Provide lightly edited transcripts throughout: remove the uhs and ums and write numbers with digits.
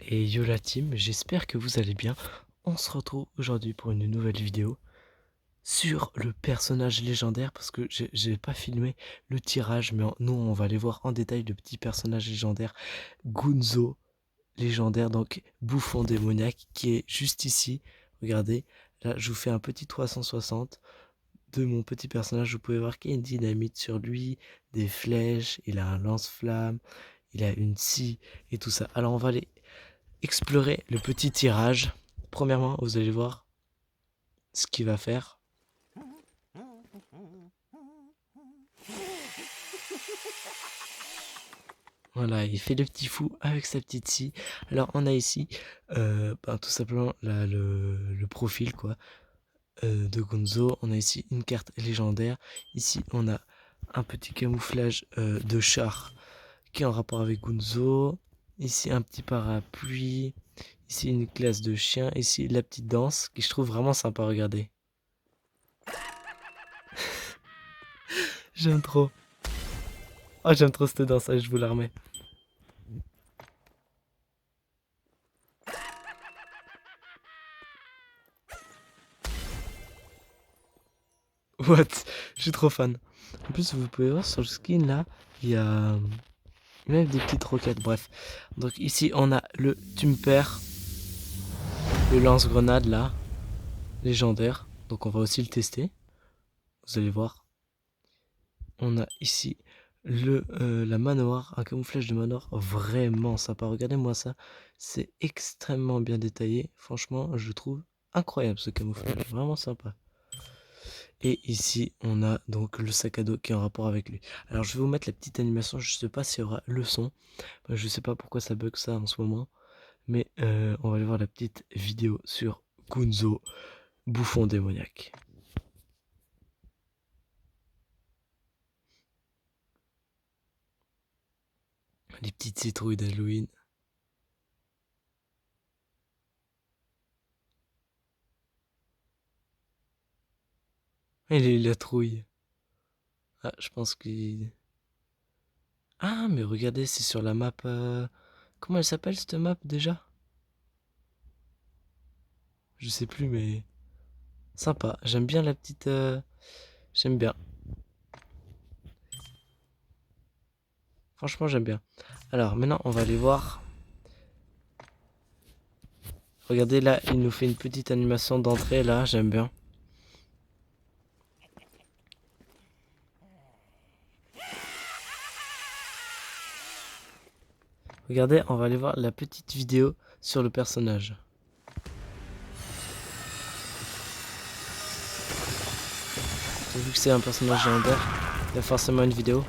Et yo la team, j'espère que vous allez bien. On se retrouve aujourd'hui pour une nouvelle vidéo sur le personnage légendaire parce que j'ai pas filmé le tirage, mais nous on va aller voir en détail le petit personnage légendaire Gunzo légendaire, donc bouffon démoniaque qui est juste ici. Regardez, là je vous fais un petit 360 de mon petit personnage. Vous pouvez voir qu'il y a une dynamite sur lui, des flèches, il a un lance-flamme, il a une scie et tout ça. Alors on va aller explorer le petit tirage. Premièrement, vous allez voir ce qu'il va faire. Voilà, il fait le petit fou avec sa petite scie. Alors on a ici tout simplement là, le profil quoi de Gonzo. On a ici une carte légendaire. Ici on a un petit camouflage de char qui est en rapport avec Gonzo. Ici un petit parapluie. Ici une classe de chien. Ici la petite danse qui je trouve vraiment sympa. Regardez. J'aime trop. Oh, j'aime trop cette danse. Allez, je vous la remets. What? Je suis trop fan. En plus, vous pouvez voir sur le skin là, il y a même des petites roquettes. Bref. Donc ici, on a le Tumper, le lance-grenade là, légendaire. Donc on va aussi le tester. Vous allez voir. On a ici la manoir, un camouflage de manoir vraiment sympa. Regardez-moi ça. C'est extrêmement bien détaillé. Franchement, je trouve incroyable ce camouflage. Vraiment sympa. Et ici, on a donc le sac à dos qui est en rapport avec lui. Alors, je vais vous mettre la petite animation. Je sais pas s'il y aura le son. Je sais pas pourquoi ça bug ça en ce moment. Mais on va aller voir la petite vidéo sur Gunzo, bouffon démoniaque. Les petites citrouilles d'Halloween. Et la trouille. Ah, je pense qu'il... Ah, mais regardez, c'est sur la map... Comment elle s'appelle cette map déjà? Je sais plus, mais... Sympa. J'aime bien la petite... J'aime bien. Franchement, j'aime bien. Alors, maintenant, on va aller voir. Regardez là, il nous fait une petite animation d'entrée là, j'aime bien. Regardez, on va aller voir la petite vidéo sur le personnage. Vu que c'est un personnage légendaire, il y a forcément une vidéo.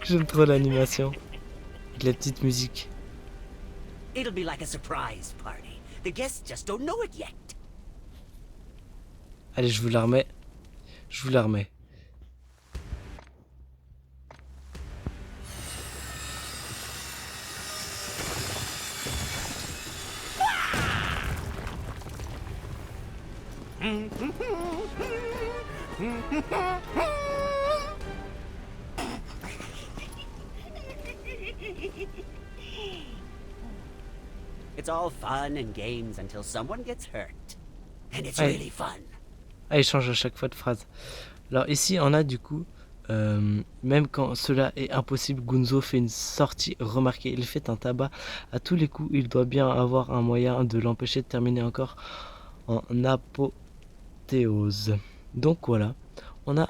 J'aime trop l'animation. Avec la petite musique. It'll be like a surprise party. The guests just don't know it yet. Allez, je vous la remets. Je vous la remets. It's all fun and games until someone gets hurt. And it's Allez. really fun. Ah, il change à chaque fois de phrase. Alors ici, on a du coup, même quand cela est impossible, Gunzo fait une sortie remarquée. Il fait un tabac à tous les coups. Il doit bien avoir un moyen de l'empêcher de terminer encore en apothéose. Donc voilà, on a,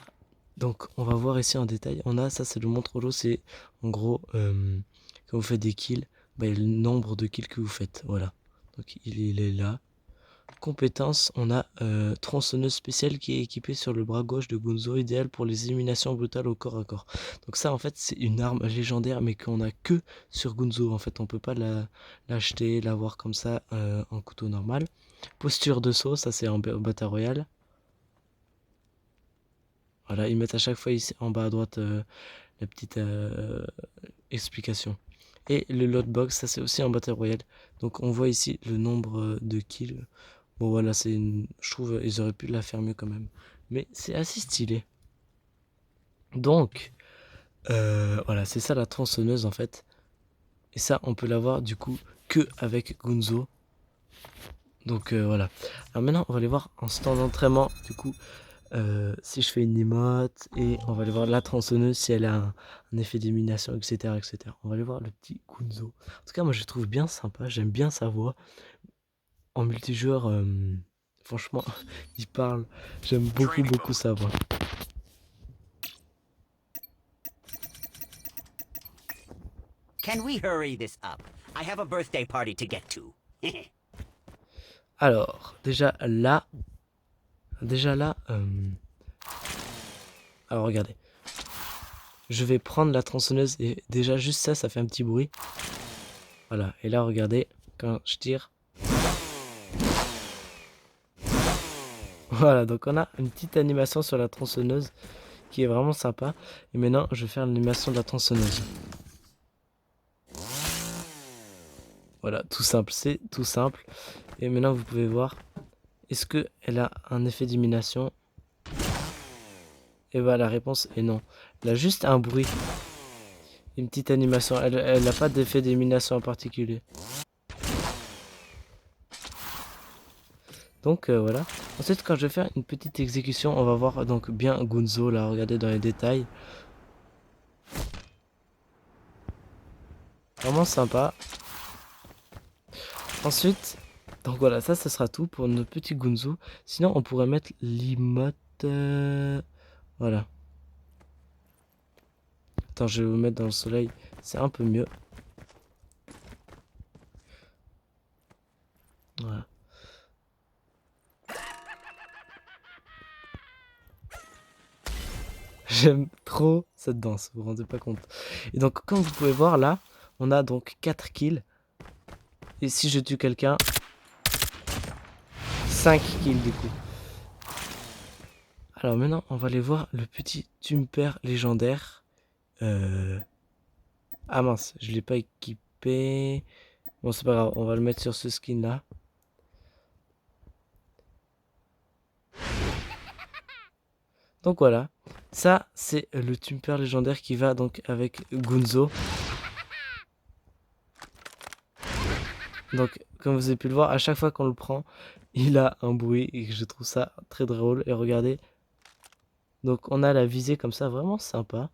donc on va voir ici en détail. On a, ça c'est le montre-l'eau, c'est en gros, quand vous faites des kills, bah, le nombre de kills que vous faites. Voilà, donc il est là. Compétences, on a tronçonneuse spéciale qui est équipée sur le bras gauche de Gunzo, idéal pour les éliminations brutales au corps à corps. Donc ça en fait c'est une arme légendaire mais qu'on a que sur Gunzo. En fait on peut pas l'acheter, l'avoir comme ça en couteau normal. Posture de saut, ça c'est en Battle Royale. Voilà, ils mettent à chaque fois ici en bas à droite la petite explication. Et le lootbox, ça c'est aussi en Battle Royale. Donc on voit ici le nombre de kills. Bon voilà, je trouve ils auraient pu la faire mieux quand même. Mais c'est assez stylé. Donc, voilà, c'est ça la tronçonneuse en fait. Et ça, on peut l'avoir du coup que avec Gunzo. Donc voilà. Alors maintenant, on va aller voir en stand d'entraînement du coup. Si je fais une emote et on va aller voir la tronçonneuse si elle a un effet d'élimination, etc., etc. On va aller voir le petit Gunzo. En tout cas, moi je le trouve bien sympa, j'aime bien sa voix. En multijoueur, franchement, il parle. J'aime beaucoup, beaucoup sa voix. Can we hurry this up? I have a birthday party to get to. Alors, déjà là, alors regardez. Je vais prendre la tronçonneuse et déjà juste ça, ça fait un petit bruit. Voilà, et là regardez, quand je tire. Voilà, donc on a une petite animation sur la tronçonneuse qui est vraiment sympa. Et maintenant, je vais faire l'animation de la tronçonneuse. Voilà, tout simple, c'est tout simple. Et maintenant, vous pouvez voir, est-ce qu'elle a un effet d'élimination? Et voilà, la réponse est non. Elle a juste un bruit, une petite animation. Elle n'a pas d'effet d'élimination en particulier. Donc voilà. Ensuite, quand je vais faire une petite exécution, on va voir donc bien Gunzo là. Regardez dans les détails. Vraiment sympa. Ensuite, donc voilà, ça sera tout pour notre petit Gunzo. Sinon, on pourrait mettre l'emote. Voilà. Attends, je vais vous mettre dans le soleil. C'est un peu mieux. Voilà. J'aime trop cette danse, vous vous rendez pas compte. Et donc, comme vous pouvez voir là, on a donc 4 kills. Et si je tue quelqu'un, 5 kills du coup. Alors maintenant, on va aller voir le petit Tumper légendaire. Ah mince, je l'ai pas équipé. Bon, c'est pas grave, on va le mettre sur ce skin là. Donc voilà, ça c'est le Tumper légendaire qui va donc avec Gunzo. Donc comme vous avez pu le voir, à chaque fois qu'on le prend, il a un bruit et je trouve ça très drôle. Et regardez, donc on a la visée comme ça, vraiment sympa.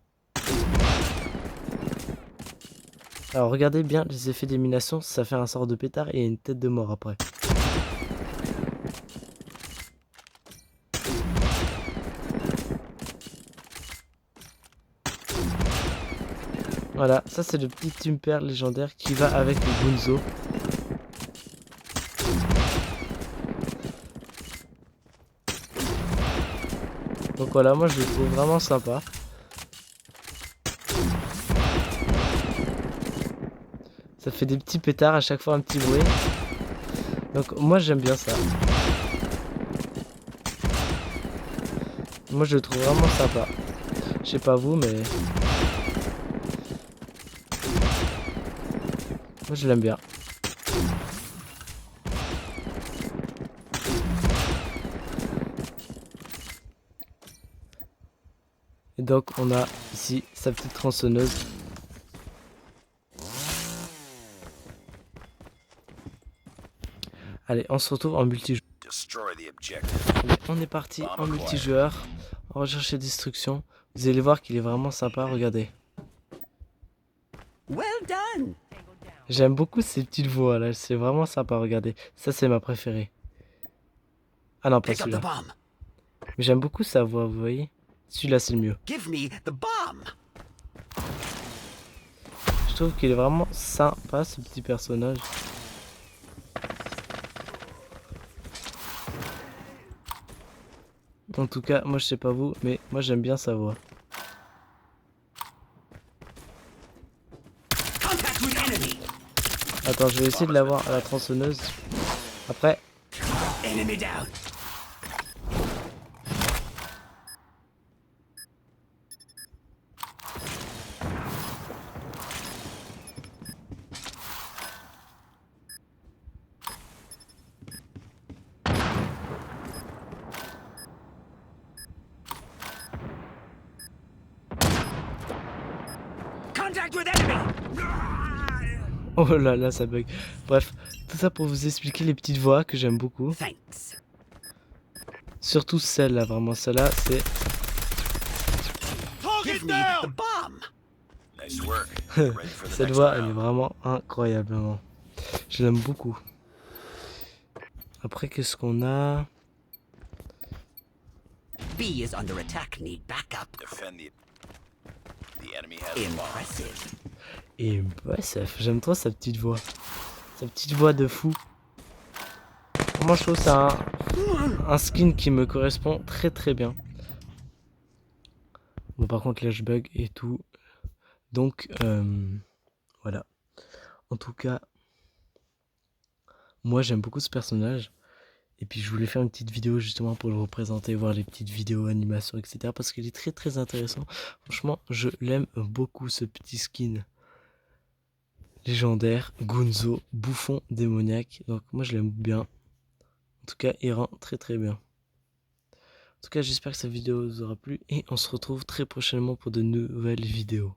Alors regardez bien les effets d'élimination, ça fait un sort de pétard et une tête de mort après. Voilà, ça c'est le petit Tumper légendaire qui va avec le Gunzo. Donc voilà, moi je le trouve vraiment sympa. Ça fait des petits pétards à chaque fois, un petit bruit. Donc moi j'aime bien ça. Moi je le trouve vraiment sympa. Je sais pas vous, mais moi je l'aime bien. Et donc on a ici sa petite tronçonneuse. Allez, on se retrouve en multijoueur. Allez, on est parti en multijoueur. En recherche et destruction. Vous allez voir qu'il est vraiment sympa, regardez. Well done. J'aime beaucoup ces petites voix là, c'est vraiment sympa, regardez. Ça c'est ma préférée. Ah non, pas Pick up the celui-là. bomb. Mais j'aime beaucoup sa voix, vous voyez. Celui-là c'est le mieux. Give me the bomb. Je trouve qu'il est vraiment sympa ce petit personnage. En tout cas, moi je sais pas vous, mais moi j'aime bien sa voix. Contact with enemy. Attends, je vais essayer de l'avoir à la tronçonneuse. Après, Enemy down. Contact with enemy! Oh là là, ça bug. Bref, tout ça pour vous expliquer les petites voix que j'aime beaucoup. Thanks. Surtout celle-là, vraiment. Celle-là, c'est... Give me the bomb! Nice work. Ready for the Cette next voix, elle est round. vraiment incroyable. Vraiment. Je l'aime beaucoup. Après, qu'est-ce qu'on a? B is under attack. Need backup. Defend the enemy has the bomb. Impressive. Et Impressive, j'aime trop sa petite voix. Sa petite voix de fou. Moi, je trouve ça un skin qui me correspond très très bien. Bon, par contre, là, je bug et tout. Donc, voilà. En tout cas, moi, j'aime beaucoup ce personnage. Et puis, je voulais faire une petite vidéo justement pour le représenter, voir les petites vidéos, animations, etc. Parce qu'il est très très intéressant. Franchement, je l'aime beaucoup, ce petit skin légendaire, Gunzo, bouffon démoniaque. Donc moi je l'aime bien. En tout cas, il rend très très bien. En tout cas, j'espère que cette vidéo vous aura plu et on se retrouve très prochainement pour de nouvelles vidéos.